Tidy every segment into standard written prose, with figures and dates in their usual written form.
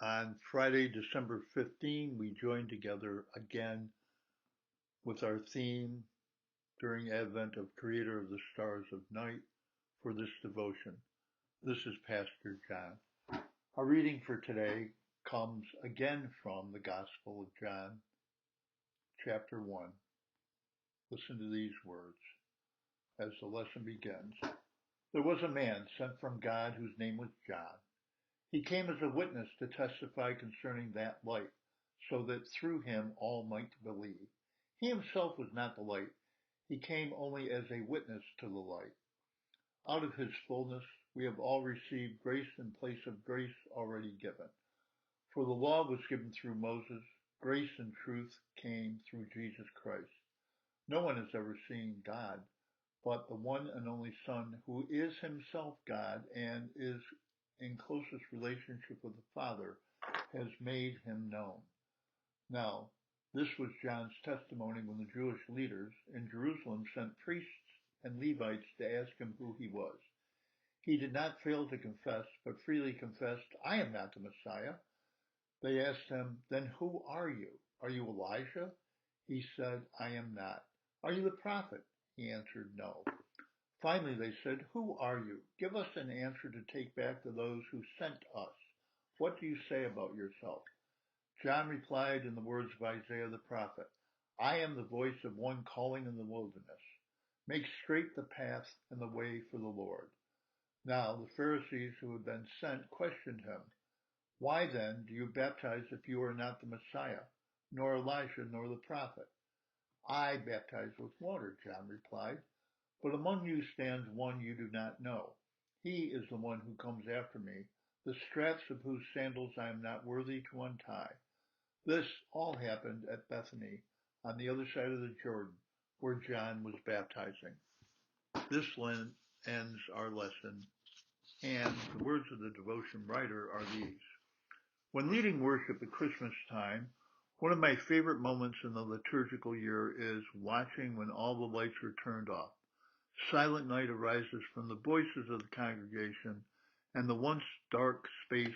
On Friday, December 15, we joined together again with our theme during Advent of Creator of the Stars of Night for this devotion. This is Pastor John. Our reading for today comes again from the Gospel of John, chapter 1. Listen to these words as the lesson begins. There was a man sent from God whose name was John. He came as a witness to testify concerning that light, so that through him all might believe. He himself was not the light. He came only as a witness to the light. Out of his fullness we have all received grace in place of grace already given. For the law was given through Moses, grace and truth came through Jesus Christ. No one has ever seen God, but the one and only Son, who is himself God and is in closest relationship with the Father, has made him known. Now, this was John's testimony when the Jewish leaders in Jerusalem sent priests and Levites to ask him who he was. He did not fail to confess, but freely confessed, "I am not the Messiah." They asked him, "Then who are you? Are you Elijah?" He said, "I am not." "Are you the prophet?" He answered, "No." Finally they said, "Who are you? Give us an answer to take back to those who sent us. What do you say about yourself?" John replied in the words of Isaiah the prophet, "I am the voice of one calling in the wilderness. Make straight the path and the way for the Lord." Now the Pharisees who had been sent questioned him. "Why then do you baptize if you are not the Messiah, nor Elijah, nor the prophet?" "I baptize with water," John replied. "But among you stands one you do not know. He is the one who comes after me, the straps of whose sandals I am not worthy to untie." This all happened at Bethany, on the other side of the Jordan, where John was baptizing. This ends our lesson, and the words of the devotion writer are these. When leading worship at Christmas time, one of my favorite moments in the liturgical year is watching when all the lights are turned off. Silent night arises from the voices of the congregation, and the once dark space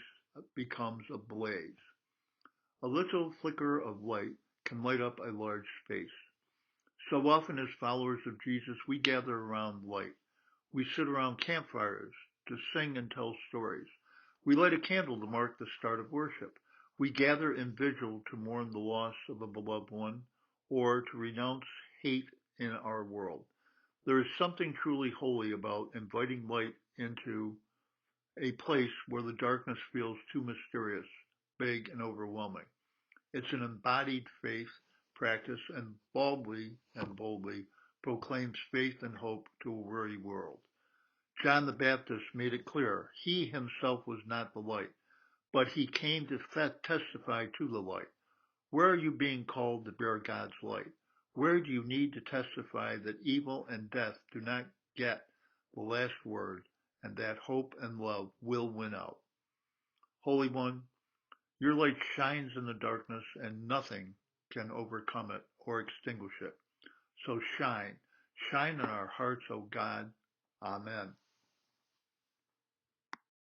becomes ablaze. A little flicker of light can light up a large space. So often as followers of Jesus, we gather around light. We sit around campfires to sing and tell stories. We light a candle to mark the start of worship. We gather in vigil to mourn the loss of a beloved one or to renounce hate in our world. There is something truly holy about inviting light into a place where the darkness feels too mysterious, big, and overwhelming. It's an embodied faith practice and boldly proclaims faith and hope to a weary world. John the Baptist made it clear he himself was not the light, but he came to testify to the light. Where are you being called to bear God's light? Where do you need to testify that evil and death do not get the last word and that hope and love will win out? Holy One, your light shines in the darkness and nothing can overcome it or extinguish it. So shine in our hearts, O God. Amen.